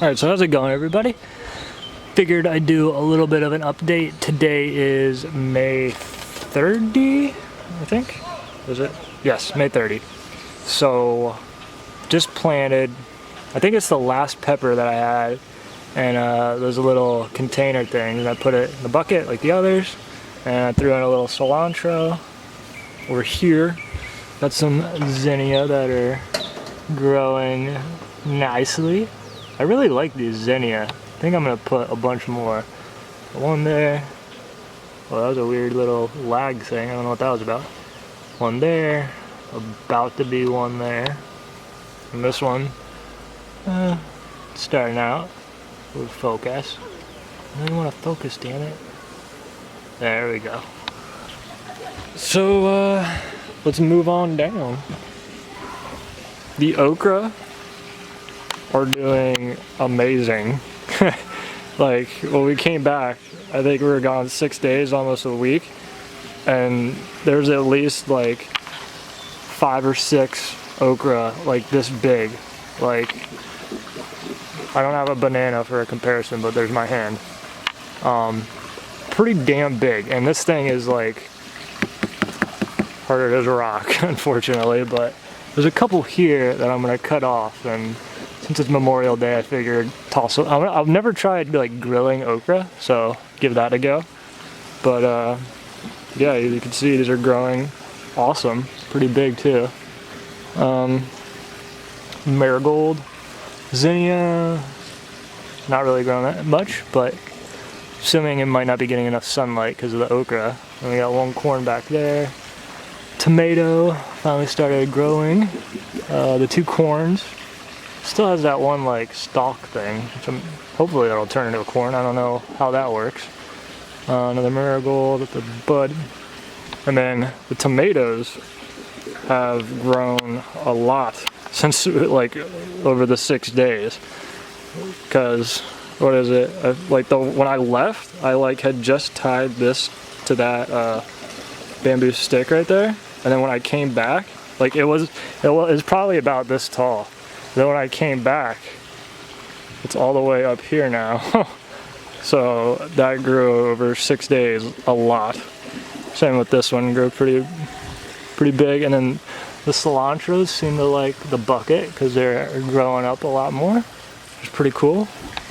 Alright, so how's it going, everybody? Figured I'd do a little bit of an update. Today is May 30, I think? Is it? Yes, May 30. So, just planted, I think it's the last pepper that I had, and those little container things, and I put it in the bucket like the others, and I threw in a little cilantro. Over here, got some zinnia that are growing nicely. I really like these zinnia. I think I'm gonna put a bunch more. One there. Well, that was a weird little lag thing. I don't know what that was about. One there. About to be one there. And this one, starting out with focus. I don't want to focus, damn it. There we go. So, let's move on down. The okra are doing amazing. Like, when we came back, I think we were gone 6 days, almost a week, and there's at least like 5 or 6 okra like this big. Like, I don't have a banana for a comparison, but there's my hand. Pretty damn big, and this thing is like harder as a rock, unfortunately, but there's a couple here that I'm gonna cut off, and since it's Memorial Day, I figured toss it. I've never tried like grilling okra, so give that a go. But yeah, you can see these are growing awesome, pretty big too. Marigold, zinnia, not really growing that much, but assuming it might not be getting enough sunlight because of the okra. And we got one corn back there. Tomato finally started growing. The 2 corns. Still has that one like stalk thing, which hopefully that'll turn into a corn. I don't know how that works. Another marigold with the bud. And then the tomatoes have grown a lot since like over the 6 days. Because what is it? When I left, I like had just tied this to that bamboo stick right there, and then when I came back, like it was probably about this tall. Then when I came back, it's all the way up here now. So that grew over 6 days a lot. Same with this one, grew pretty big. And then the cilantros seem to like the bucket because they're growing up a lot more. It's pretty cool.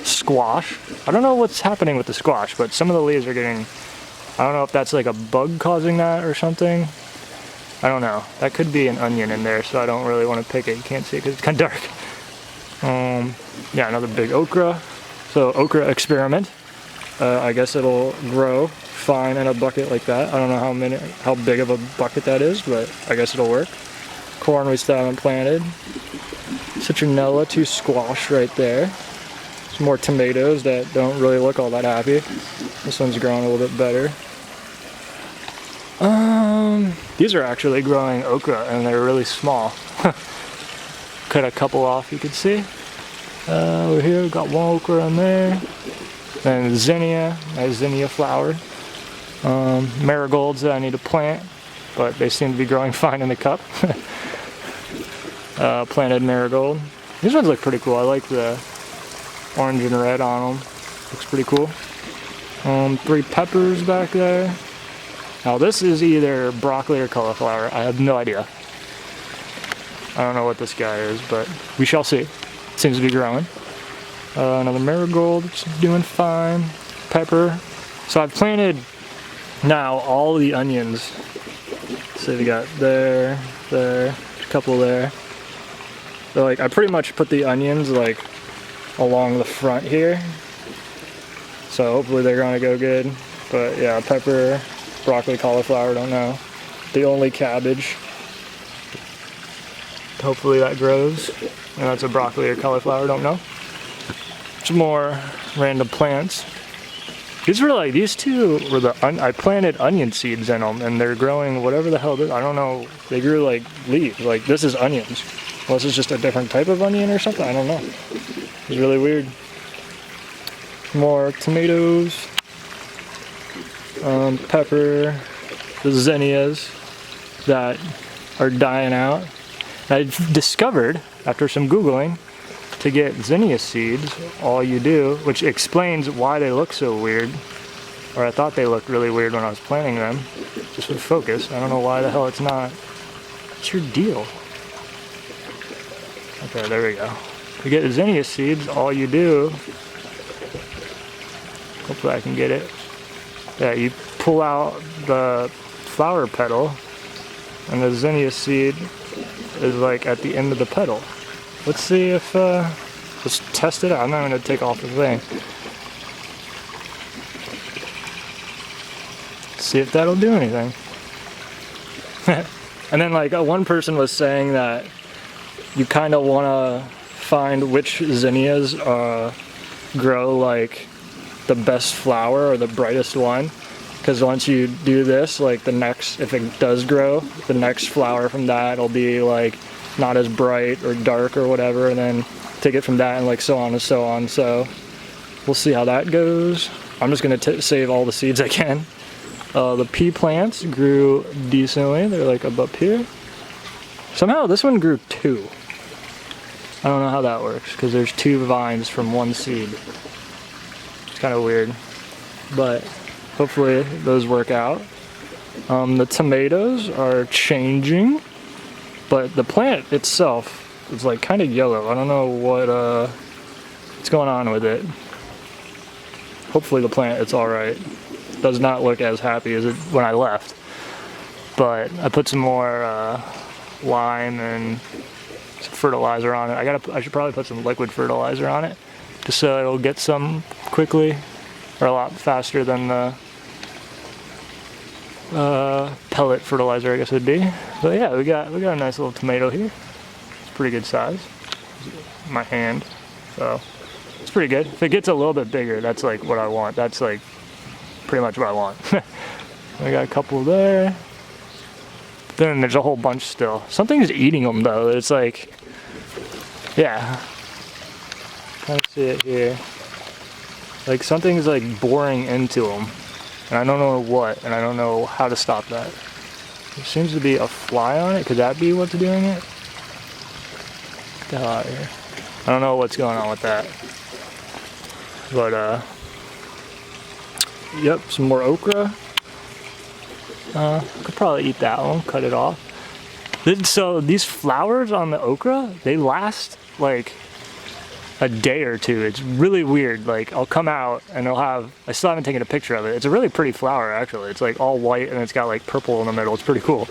Squash. I don't know what's happening with the squash, but some of the leaves are getting, I don't know if that's like a bug causing that or something. I don't know. That could be an onion in there, so I don't really want to pick it. You can't see it because it's kind of dark. Yeah, another big okra. So okra experiment. I guess it'll grow fine in a bucket like that. I don't know how big of a bucket that is, but I guess it'll work. Corn we still haven't planted. Citronella, 2 squash right there. Some more tomatoes that don't really look all that happy. This one's growing a little bit better. These are actually growing okra, and they're really small. Cut a couple off, you can see. Over here, we've got 1 okra in there. And zinnia, nice zinnia flower. Marigolds that I need to plant, but they seem to be growing fine in the cup. Planted marigold. These ones look pretty cool. I like the orange and red on them. Looks pretty cool. 3 peppers back there. Now this is either broccoli or cauliflower. I have no idea. I don't know what this guy is, but we shall see. Seems to be growing. Another marigold, which is doing fine. Pepper. So I've planted now all the onions. So we got there, a couple there. So like I pretty much put the onions like along the front here. So hopefully they're gonna go good. But yeah, pepper, broccoli, cauliflower, don't know. The only cabbage. Hopefully that grows. And that's a broccoli or cauliflower, don't know. Some more random plants. These 2 were I planted onion seeds in them, and they're growing whatever the hell I don't know. They grew like leaves. Like this is onions. Well, this is just a different type of onion or something. I don't know. It's really weird. More tomatoes. Pepper. The zinnias that are dying out. I discovered, after some Googling, to get zinnia seeds, all you do, which explains why they look so weird, or I thought they looked really weird when I was planting them, just with focus. I don't know why the hell it's not. What's your deal? Okay, there we go. To get zinnia seeds, all you do, hopefully I can get it. Yeah, you pull out the flower petal, and the zinnia seed is like at the end of the petal. Let's see if, let's test it out. I'm not going to take off the thing. See if that'll do anything. And then like one person was saying that you kind of want to find which zinnias grow like the best flower or the brightest one, because once you do this, like the next, if it does grow, the next flower from that will be like not as bright or dark or whatever, and then take it from that and like so on and so on. So we'll see how that goes. I'm just gonna save all the seeds I can. The pea plants grew decently. They're like up here. Somehow this one grew 2. I don't know how that works, because there's 2 vines from 1 seed. It's kind of weird, but hopefully those work out. The tomatoes are changing, but the plant itself is like kind of yellow. I don't know what's going on with it. Hopefully the plant, it's all right. Does not look as happy as it when I left, but I put some more lime and some fertilizer on it. I should probably put some liquid fertilizer on it, just so it'll get some quickly, or a lot faster than the pellet fertilizer, I guess it would be. But yeah, we got a nice little tomato here. It's pretty good size. My hand, so it's pretty good. If it gets a little bit bigger, that's like what I want. That's like pretty much what I want. I got a couple there. Then there's a whole bunch still. Something's eating them though. It's like, yeah. Kind of see it here. Like something's like boring into them, and I don't know what, and I don't know how to stop that. There seems to be a fly on it. Could that be what's doing it? Get the hell out of here. I don't know what's going on with that. But yep, some more okra. Could probably eat that one, cut it off. So these flowers on the okra, they last like a day or two. It's really weird. Like I'll come out and it'll have, I still haven't taken a picture of it. It's a really pretty flower actually. It's like all white and it's got like purple in the middle. It's pretty cool.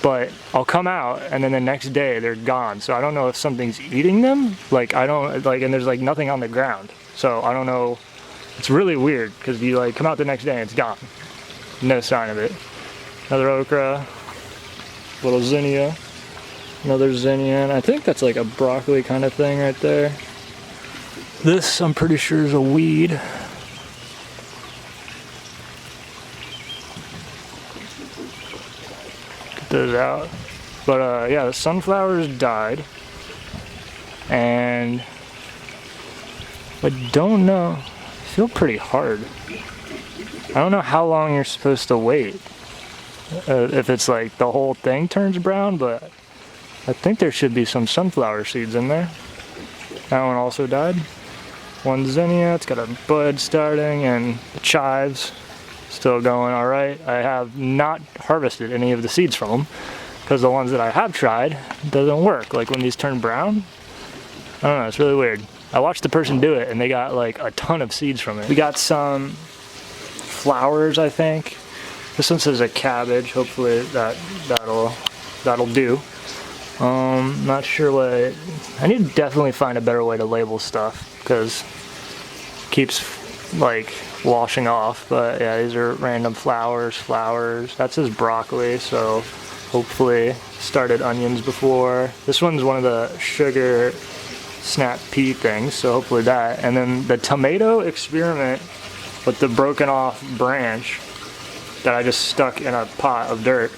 But I'll come out and then the next day they're gone. So I don't know if something's eating them. Like I don't, like, and there's like nothing on the ground. So I don't know. It's really weird because you like come out the next day and it's gone. No sign of it. Another okra, little zinnia, another zinnia, and I think that's like a broccoli kind of thing right there. This, I'm pretty sure, is a weed. Get those out. But yeah, the sunflowers died, and I don't know, I feel pretty hard. I don't know how long you're supposed to wait. If it's like the whole thing turns brown, but I think there should be some sunflower seeds in there. That one also died. One zinnia, it's got a bud starting, and the chives still going all right. I have not harvested any of the seeds from them because the ones that I have tried doesn't work. Like when these turn brown, I don't know, it's really weird. I watched the person do it and they got like a ton of seeds from it. We got some flowers, I think. This one says a cabbage. Hopefully that'll do. Not sure what. I need to definitely find a better way to label stuff because it keeps like washing off. But yeah, these are random flowers. That says broccoli, so hopefully started onions before. This one's one of the sugar snap pea things, so hopefully that. And then the tomato experiment with the broken off branch that I just stuck in a pot of dirt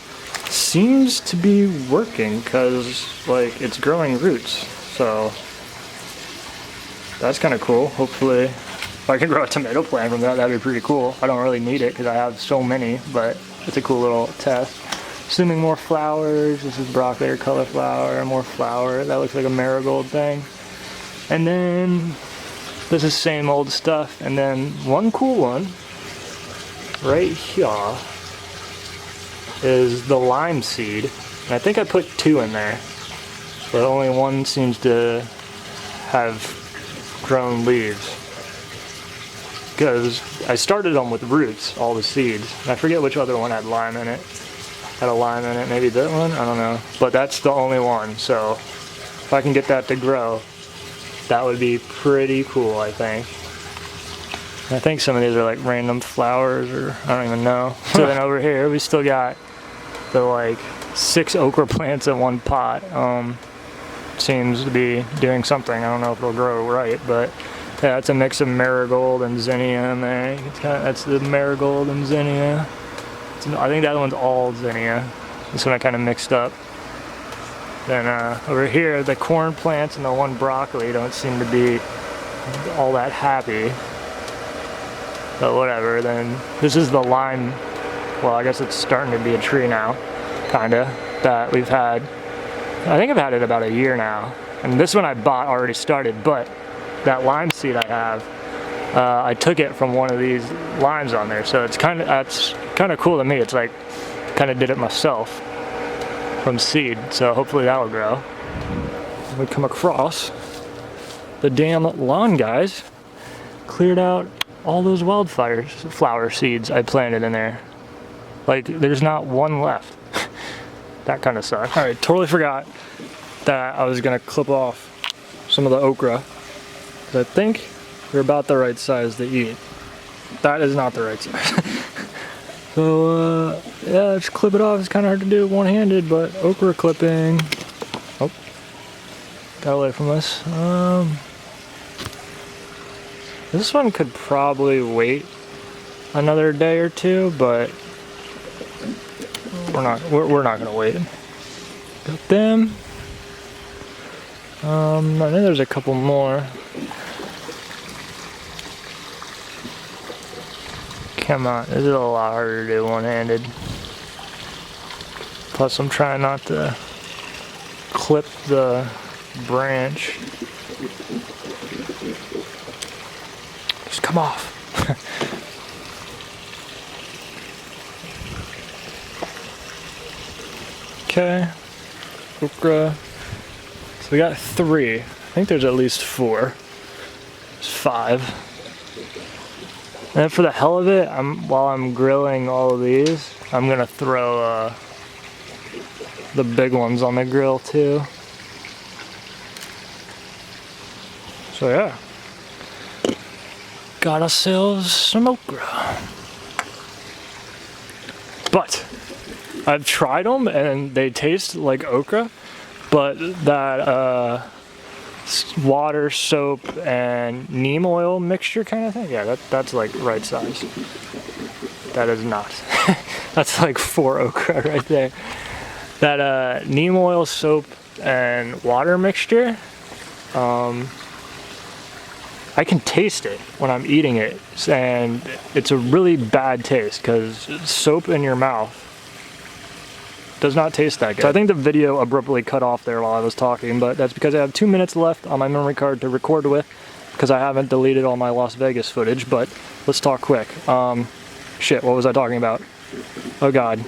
seems to be working because like it's growing roots, so that's kind of cool. Hopefully if I can grow a tomato plant from that, that'd be pretty cool. I don't really need it because I have so many, but it's a cool little test. Assuming more flowers. This is broccoli or cauliflower, more flower. That looks like a marigold thing. And then this is same old stuff. And then one cool one right here is the lime seed. And I think I put 2 in there, but only one seems to have grown leaves. Because I started them with roots, all the seeds. And I forget which other one had lime in it. Had a lime in it, maybe that one? I don't know. But that's the only one, so if I can get that to grow, that would be pretty cool, I think. I think some of these are like random flowers, or I don't even know. So then over here, we still got the like 6 okra plants in one pot. Seems to be doing something. I don't know if it'll grow right, but yeah, it's a mix of Marigold and Zinnia in there. That's the Marigold and Zinnia. I think that one's all Zinnia. This one I kind of mixed up. Then over here, the corn plants and the one broccoli don't seem to be all that happy. But whatever, then this is the lime. Well, I guess it's starting to be a tree now, kinda, that we've had. I think I've had it about a year now. And this one I bought already started, but that lime seed I have, I took it from one of these limes on there, so that's kind of cool to me. It's like, kind of did it myself from seed, so hopefully that'll grow. We come across the damn lawn guys cleared out all those flower seeds I planted in there. Like, there's not one left. That kind of sucks. All right, totally forgot that I was gonna clip off some of the okra. I think they're about the right size to eat. That is not the right size. So, yeah, just clip it off. It's kind of hard to do one-handed, but okra clipping. Oh, got away from us. This one could probably wait another day or two, but we're not gonna wait. Got them. I know there's a couple more. Come on, this is a lot harder to do one-handed. Plus I'm trying not to clip the branch. Just come off. Okay, okra. So we got 3. I think there's at least 4. There's 5. And for the hell of it, while I'm grilling all of these, I'm gonna throw the big ones on the grill too. So yeah, got ourselves some okra. But I've tried them and they taste like okra, but that water, soap, and neem oil mixture kind of thing. Yeah, that's like right size. That is not. That's like 4 okra right there. That neem oil, soap, and water mixture, I can taste it when I'm eating it, and it's a really bad taste because soap in your mouth does not taste that good. So I think the video abruptly cut off there while I was talking, but that's because I have 2 minutes left on my memory card to record with, because I haven't deleted all my Las Vegas footage. But let's talk quick. Shit, what was I talking about? Oh god.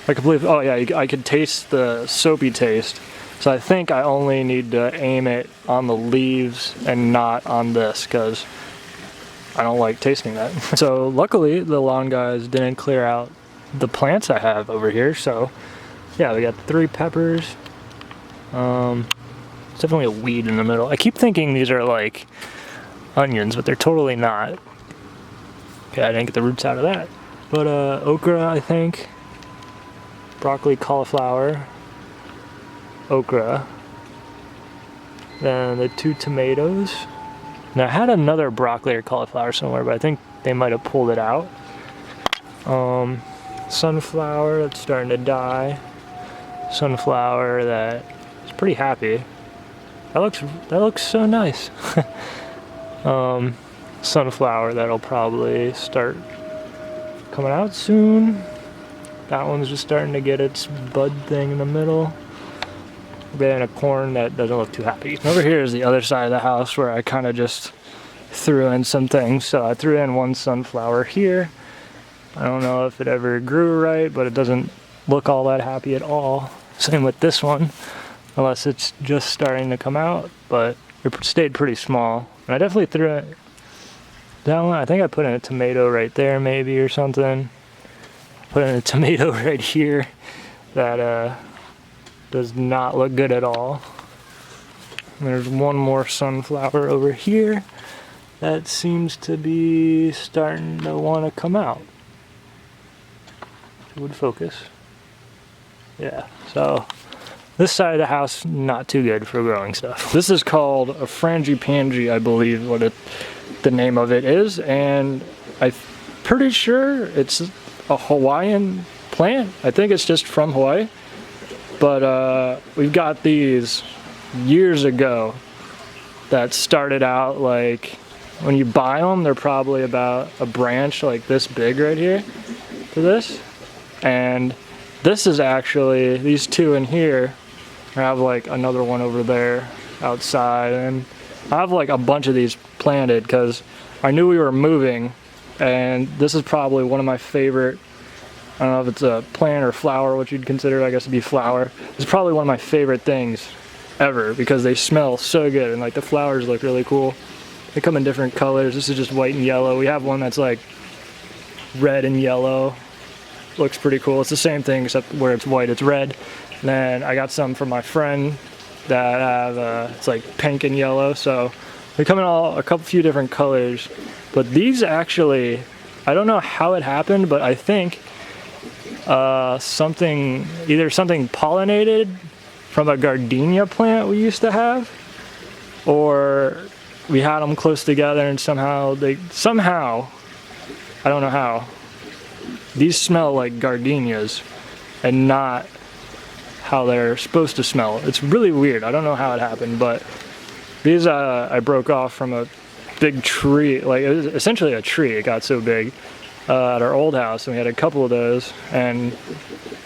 I completely, oh yeah, I could taste the soapy taste. So I think I only need to aim it on the leaves and not on this, because I don't like tasting that. So luckily the lawn guys didn't clear out the plants I have over here, so yeah, we got 3 peppers. It's definitely a weed in the middle. I keep thinking these are like onions, but they're totally not. Okay, I didn't get the roots out of that. But okra, I think. Broccoli, cauliflower, okra. Then the 2 tomatoes. Now I had another broccoli or cauliflower somewhere, but I think they might have pulled it out. Sunflower that's starting to die. Sunflower that is pretty happy. That looks so nice. Sunflower that'll probably start coming out soon. That one's just starting to get its bud thing in the middle. and a corn that doesn't look too happy. Over here is the other side of the house where I kind of just threw in some things. So I threw in one sunflower here. I don't know if it ever grew right, but it doesn't look all that happy at all. Same with this one, unless it's just starting to come out, but it stayed pretty small. And I definitely threw it, that one, I think I put in a tomato right there maybe or something. Put in a tomato right here that does not look good at all. And there's one more sunflower over here that seems to be starting to want to come out. It would focus. Yeah, so this side of the house, not too good for growing stuff. This is called a frangipani, I believe the name of it is, and I'm pretty sure it's a Hawaiian plant. I think it's just from Hawaii, but we've got these years ago that started out like, when you buy them, they're probably about a branch like this big right here to this. And this is actually, these two in here, I have like another one over there outside, and I have like a bunch of these planted because I knew we were moving, and this is probably one of my favorite, I don't know if it's a plant or flower, what you'd consider, I guess it'd be flower. It's probably one of my favorite things ever because they smell so good, and like the flowers look really cool. They come in different colors. This is just white and yellow. We have one that's like red and yellow. Looks pretty cool. It's the same thing except where it's white, it's red. And then I got some from my friend that have, it's like pink and yellow. So they come in a few different colors. But these actually, I don't know how it happened, but I think either something pollinated from a gardenia plant we used to have, or we had them close together and somehow, I don't know how, these smell like gardenias and not how they're supposed to smell. It's really weird. I don't know how it happened, but these I broke off from a big tree. Like, it was essentially a tree. It got so big at our old house, and we had a couple of those. And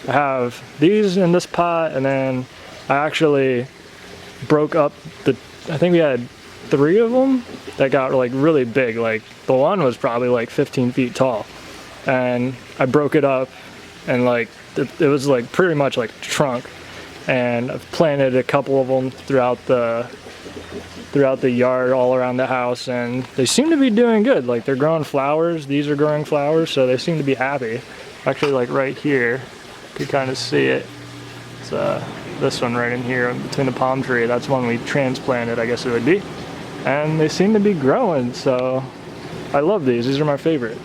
I have these in this pot, and then I actually broke up I think we had 3 of them that got like really big. Like the one was probably like 15 feet tall, and I broke it up, and like it was like pretty much like a trunk, and I've planted a couple of them throughout the yard all around the house, and they seem to be doing good. Like they're growing flowers. These are growing flowers, so they seem to be happy. Actually, like right here, you can kind of see it. It's this one right in here between the palm tree. That's one we transplanted, I guess it would be. And they seem to be growing, so I love these. These are my favorite.